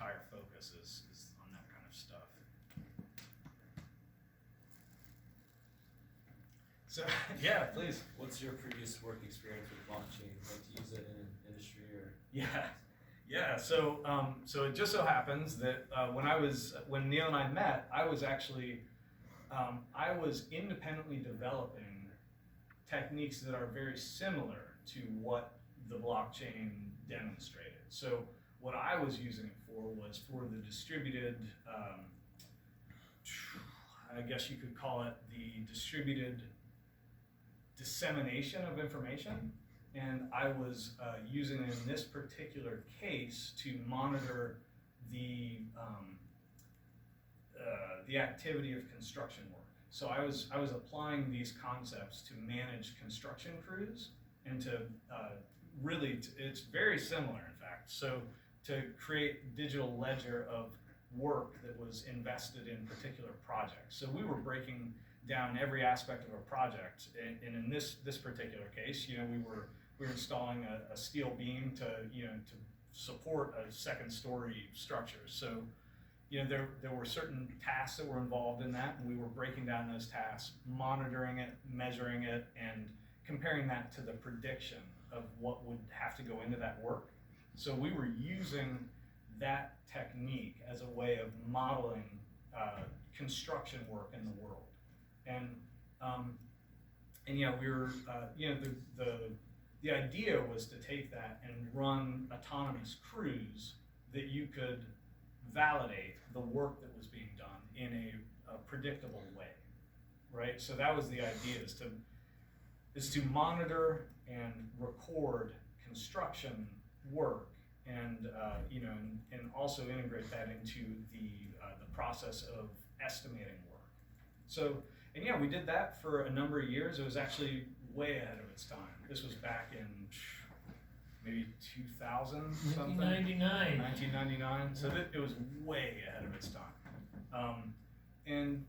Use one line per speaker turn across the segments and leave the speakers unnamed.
entire focus is on that kind of stuff. So, yeah, please.
What's your previous work experience with blockchain? Like to use it in an industry or?
Yeah. So it just so happens that when Neil and I met, I was actually I was independently developing techniques that are very similar to what the blockchain demonstrated. So what I was using it for was for the distributed, I guess you could call it the distributed dissemination of information. And I was using it in this particular case to monitor the activity of construction work. So I was applying these concepts to manage construction crews and to it's very similar, in fact. So to create digital ledger of work that was invested in particular projects. So we were breaking down every aspect of a project, and in this particular case, we were installing a steel beam to support a second story structure. So there were certain tasks that were involved in that, and we were breaking down those tasks, monitoring it, measuring it, and comparing that to the prediction of what would have to go into that work. So we were using that technique as a way of modeling construction work in the world. And we were the idea was to take that and run autonomous crews that you could validate the work that was being done in a predictable way, right? So that was the idea, is to monitor and record construction work, and and also integrate that into the process of estimating work. So, and we did that for a number of years. It was actually way ahead of its time. This was back in maybe 2000 something. 1999. So it was way ahead of its time. And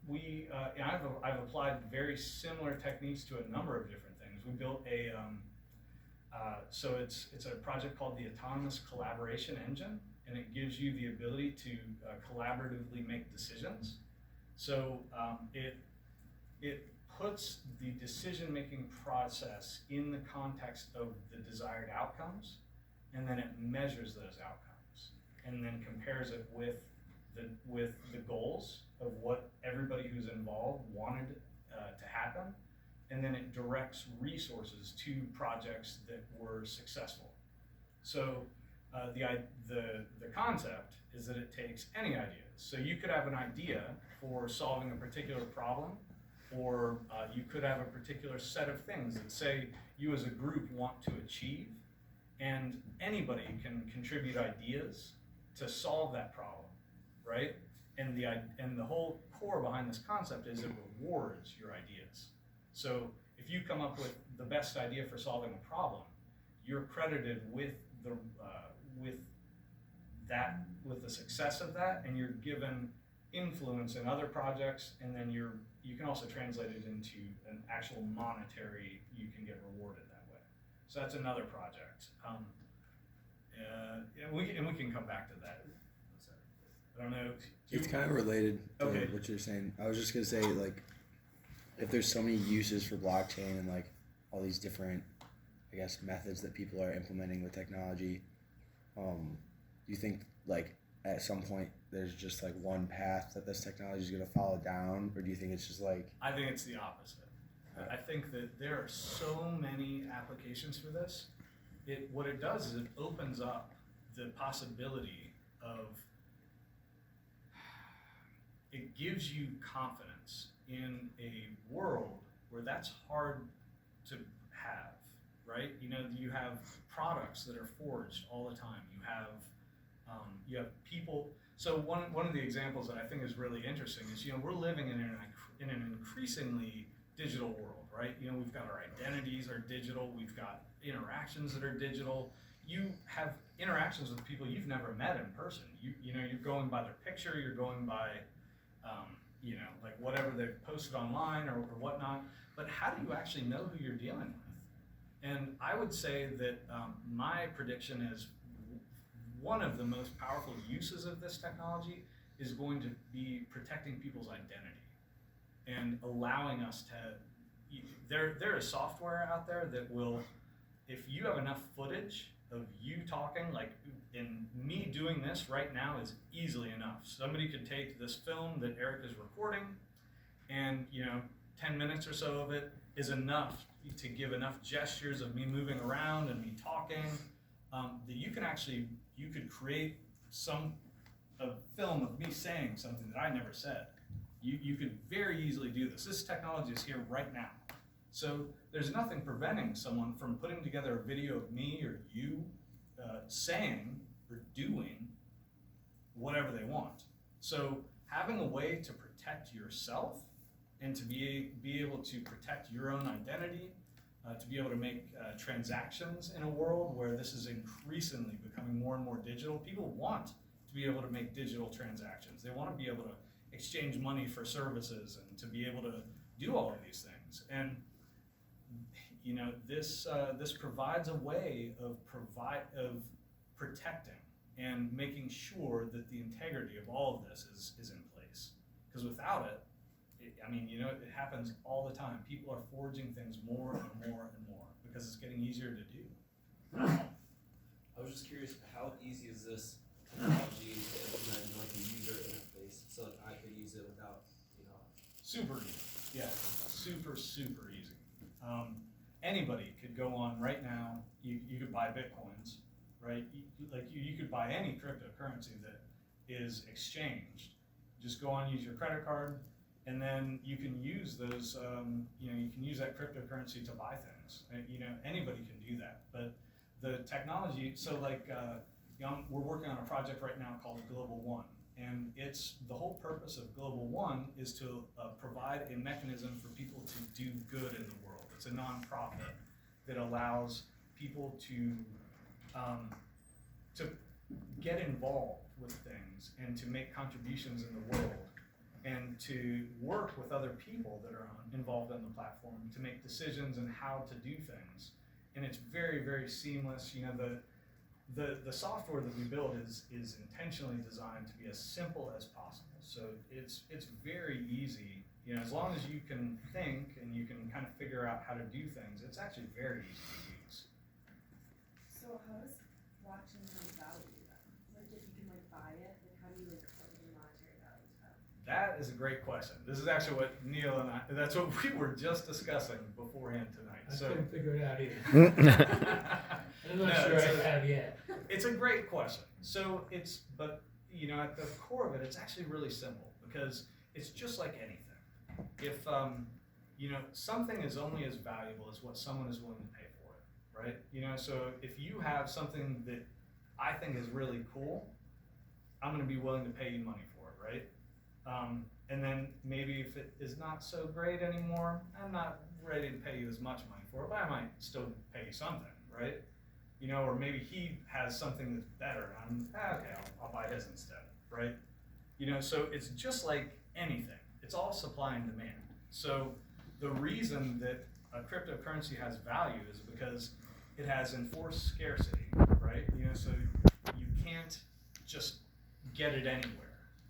I've applied very similar techniques to a number of different things. We built so it's a project called the Autonomous Collaboration Engine, and it gives you the ability to collaboratively make decisions. So it puts the decision-making process in the context of the desired outcomes, and then it measures those outcomes, and then compares it with the goals of what everybody who's involved wanted to happen, and then it directs resources to projects that were successful. So the concept is that it takes any ideas. So you could have an idea for solving a particular problem, or you could have a particular set of things that, say, you as a group want to achieve, and anybody can contribute ideas to solve that problem, right? And the whole core behind this concept is it rewards your ideas. So if you come up with the best idea for solving a problem, you're credited with the success of that, and you're given influence in other projects, and then you can also translate it into an actual monetary, you can get rewarded that way. So that's another project. And we can come back to that. I don't know.
It's kind of related to
Okay.
what you're saying. I was just gonna say, like, if there's so many uses for blockchain and like all these different, I guess, methods that people are implementing with technology, do you think like at some point there's just like one path that this technology is gonna follow down, or do you think it's just like?
I think it's the opposite. I think that there are so many applications for this. What it does is it opens up the possibility of, it gives you confidence in a world where that's hard to have, right? You have products that are forged all the time. You have people. So one of the examples that I think is really interesting is, we're living in an increasingly digital world, right? We've got our identities are digital. We've got interactions that are digital. You have interactions with people you've never met in person. You're going by their picture. You're going by like whatever they've posted online or whatnot. But how do you actually know who you're dealing with? And I would say that my prediction is one of the most powerful uses of this technology is going to be protecting people's identity and allowing us to, there is software out there that will, if you have enough footage of you talking, like in me doing this right now is easily enough. Somebody could take this film that Eric is recording and 10 minutes or so of it is enough to give enough gestures of me moving around and me talking, that you could create a film of me saying something that I never said. You could very easily do this. This technology is here right now. So there's nothing preventing someone from putting together a video of me or you saying or doing whatever they want. So having a way to protect yourself and to be able to protect your own identity, to be able to make transactions in a world where this is increasingly becoming more and more digital. People want to be able to make digital transactions. They want to be able to exchange money for services and to be able to do all of these things. And this provides a way of protecting and making sure that the integrity of all of this is in place. Because without it, it happens all the time. People are forging things more and more and more because it's getting easier to do.
I was just curious, how easy is this technology to implement in like a user interface, so like I could use it without,
Super easy. Yeah, super, super easy. Anybody could go on right now. You could buy Bitcoins, right? You could buy any cryptocurrency that is exchanged. Just go on, use your credit card, and then you can use those. You can use that cryptocurrency to buy things. Anybody can do that. But the technology. So we're working on a project right now called Global One. And the whole purpose of Global One is to provide a mechanism for people to do good in the world. It's a nonprofit that allows people to get involved with things and to make contributions in the world and to work with other people that are involved on the platform to make decisions on how to do things. And it's very, very seamless. The software that we build is intentionally designed to be as simple as possible. So it's very easy, as long as you can think and you can kind of figure out how to do things, it's actually very easy to use.
So how does blockchain have value then? Like if you can buy it, how do you put the monetary value to that?
That is a great question. This is actually what Neil and that's what we were just discussing beforehand tonight.
I
So
couldn't figure it out either. I'm not sure I have yet.
It's a great question. So at the core of it, it's actually really simple because it's just like anything. If something is only as valuable as what someone is willing to pay for it, right? So if you have something that I think is really cool, I'm going to be willing to pay you money for it, right? And then maybe if it is not so great anymore, I'm not ready to pay you as much money for it, but I might still pay you something, right? Or maybe he has something that's better, and I'll buy his instead, right? So it's just like anything. It's all supply and demand. So the reason that a cryptocurrency has value is because it has enforced scarcity, right? So you can't just get it anywhere.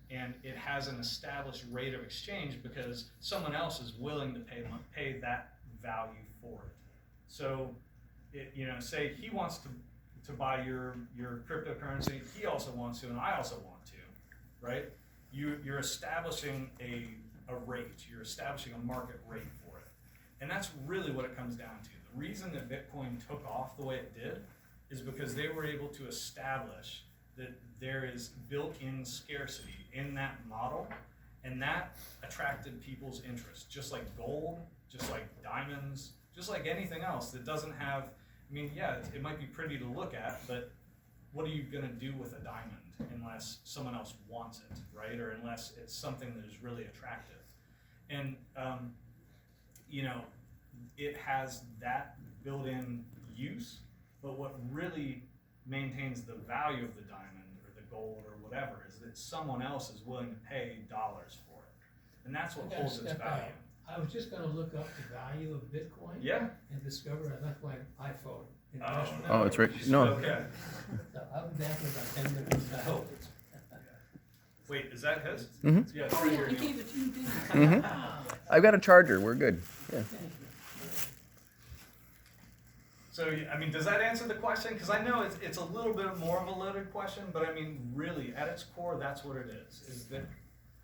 And it has an established rate of exchange because someone else is willing to pay that value for it. So say he wants to buy your cryptocurrency, he also wants to, and I also want to, right? You're establishing a rate, you're establishing a market rate for it. And that's really what it comes down to. The reason that Bitcoin took off the way it did is because they were able to establish that there is built-in scarcity in that model, and that attracted people's interest, just like gold, just like diamonds, just like anything else that doesn't have, it might be pretty to look at, but what are you gonna do with a diamond unless someone else wants it, right? Or unless it's something that is really attractive. And, it has that built-in use, but what really maintains the value of the diamond or the gold or whatever is that someone else is willing to pay dollars for it. And that's what holds its value.
I was just going to look up the value of Bitcoin
Yeah.
and discover I left my iPhone
Oh, it's right. No.
Okay.
I'll be back in about 10 minutes. I hope.
Wait, is that his?
Mhm.
Yeah, it's
Oh,
right
yeah,
here.
I
Neil.
gave it to you, didn't I?
I've got a charger. We're good. Yeah.
So, I mean, does that answer the question? Because I know it's a little bit more of a loaded question, but I mean, really, at its core, that's what it is that,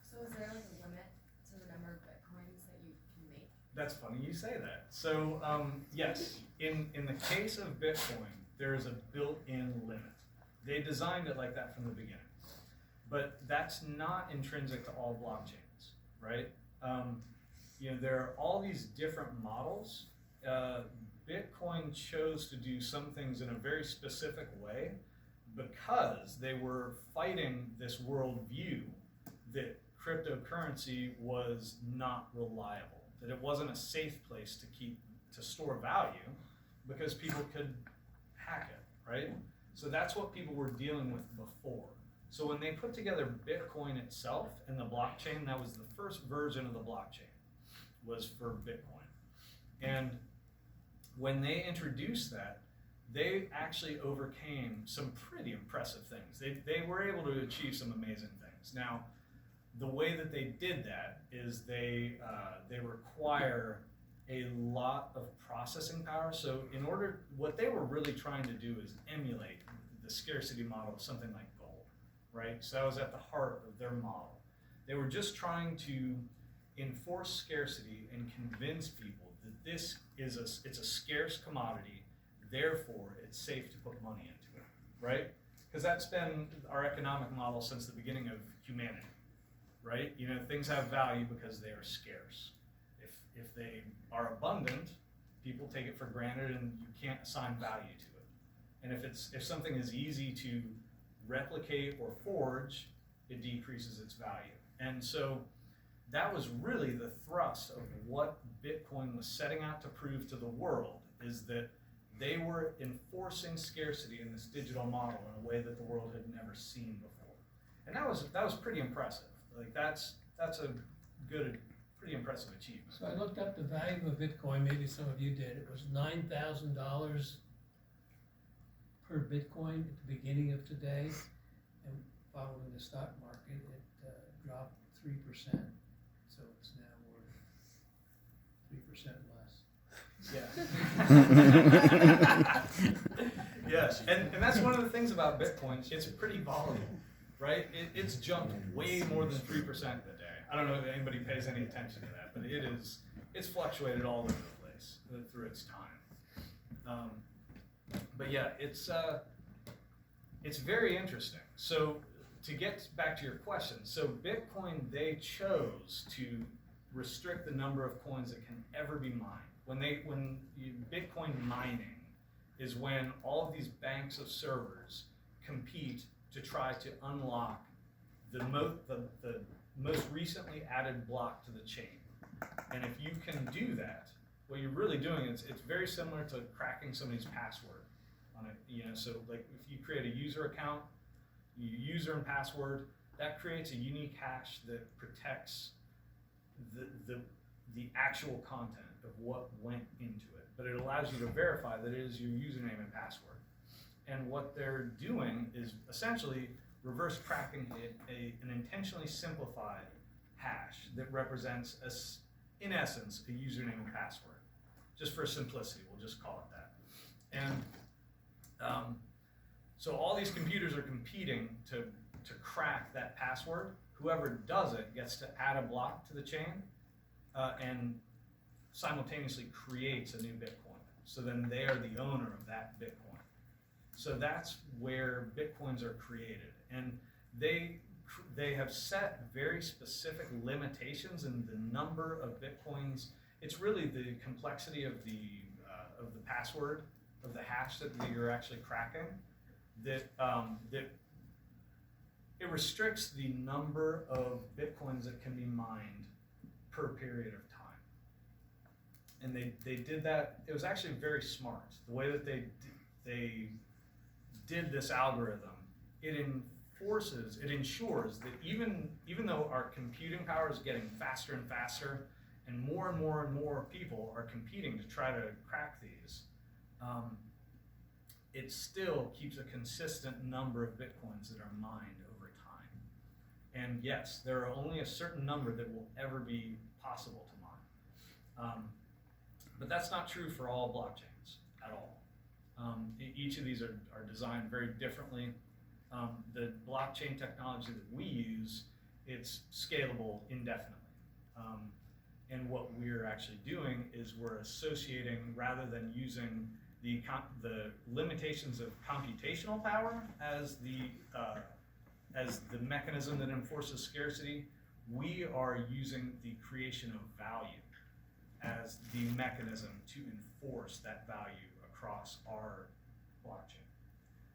So is there like a limit to the number of Bitcoins that you can make?
that's funny you say that. So, yes, in the case of Bitcoin, there is a built-in limit. They designed it like that from the beginning. But that's not intrinsic to all blockchains, right? There are all these different models. Bitcoin chose to do some things in a very specific way because they were fighting this worldview that cryptocurrency was not reliable, that it wasn't a safe place to store value because people could hack it, right? So that's what people were dealing with before. So when they put together Bitcoin itself and the blockchain, that was the first version of the blockchain, was for Bitcoin. And when they introduced that, they actually overcame some pretty impressive things. They were able to achieve some amazing things. Now, the way that they did that is they require a lot of processing power. So what they were really trying to do is emulate the scarcity model of something like gold, right? So that was at the heart of their model. They were just trying to enforce scarcity and convince people that it's a scarce commodity, therefore it's safe to put money into it, right? Because that's been our economic model since the beginning of humanity, right? Things have value because they are scarce. If they are abundant, people take it for granted and you can't assign value to it. And if something is easy to replicate or forge, it decreases its value. And so that was really the thrust of what Bitcoin was setting out to prove to the world, is that they were enforcing scarcity in this digital model in a way that the world had never seen before. And that was pretty impressive. Like that's a good, pretty impressive achievement.
So I looked up the value of Bitcoin, maybe some of you did. It was $9,000 per Bitcoin at the beginning of today. And following the stock market, it dropped 3%. So it's now worth 3% less.
Yeah. Yes, and that's one of the things about Bitcoin. It's pretty volatile, right? It's jumped way more than 3% in a day. I don't know if anybody pays any attention to that, but it's fluctuated all over the place through its time. But yeah, it's very interesting. So to get back to your question, so Bitcoin, they chose to restrict the number of coins that can ever be mined. Bitcoin mining is when all of these banks of servers compete to try to unlock the most recently added block to the chain. And if you can do that, what you're really doing is it's very similar to cracking somebody's password on it. So like if you create a user account, user and password, that creates a unique hash that protects the actual content of what went into it, but it allows you to verify that it is your username and password. And what they're doing is essentially reverse cracking an intentionally simplified hash that represents, in essence, a username and password. Just for simplicity, we'll just call it that. And so all these computers are competing to crack that password. Whoever does it gets to add a block to the chain and simultaneously creates a new Bitcoin. So then they are the owner of that Bitcoin. So that's where Bitcoins are created. And they have set very specific limitations in the number of Bitcoins. It's really the complexity of the password, of the hash that you're actually cracking, that it restricts the number of Bitcoins that can be mined per period of time. And they did that. It was actually very smart. The way that they did this algorithm, it ensures that even though our computing power is getting faster and faster, and more people are competing to try to crack these, it still keeps a consistent number of Bitcoins that are mined over time. And yes, there are only a certain number that will ever be possible to mine. But that's not true for all blockchains at all. Each of these are designed very differently. The blockchain technology that we use, it's scalable indefinitely. And what we're actually doing is we're associating, rather than using the limitations of computational power as the mechanism that enforces scarcity, we are using the creation of value as the mechanism to enforce that value across our blockchain.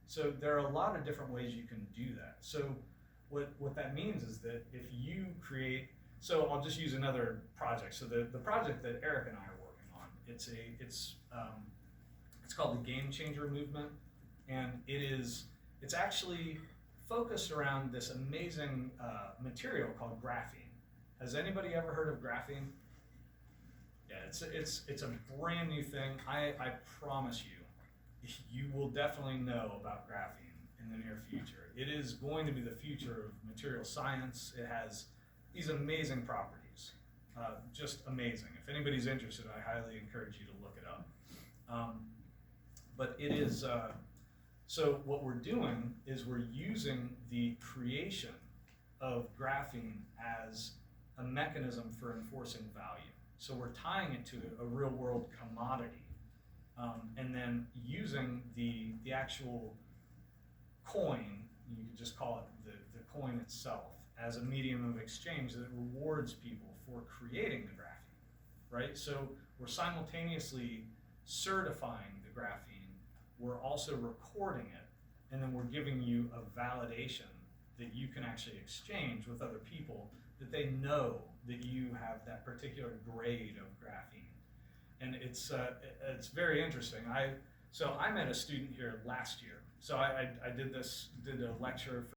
So there are a lot of different ways you can do that. So what that means is that if you create, so I'll just use another project. So the project that Eric and I are working on, it's called the Game Changer Movement, and it's actually focused around this amazing material called graphene. Has anybody ever heard of graphene? Yeah, it's a brand new thing. I promise you will definitely know about graphene in the near future. It is going to be the future of material science. It has these amazing properties, just amazing. If anybody's interested, I highly encourage you to look it up. But it is, so what we're doing is we're using the creation of graphene as a mechanism for enforcing value. So we're tying it to a real world commodity, and then using the actual coin, you could just call it the coin itself, as a medium of exchange that rewards people for creating the graphene, right? So we're simultaneously certifying the graphene, we're also recording it, and then we're giving you a validation that you can actually exchange with other people, that they know that you have that particular grade of graphene. And it's very interesting. I met a student here last year. So I did a lecture for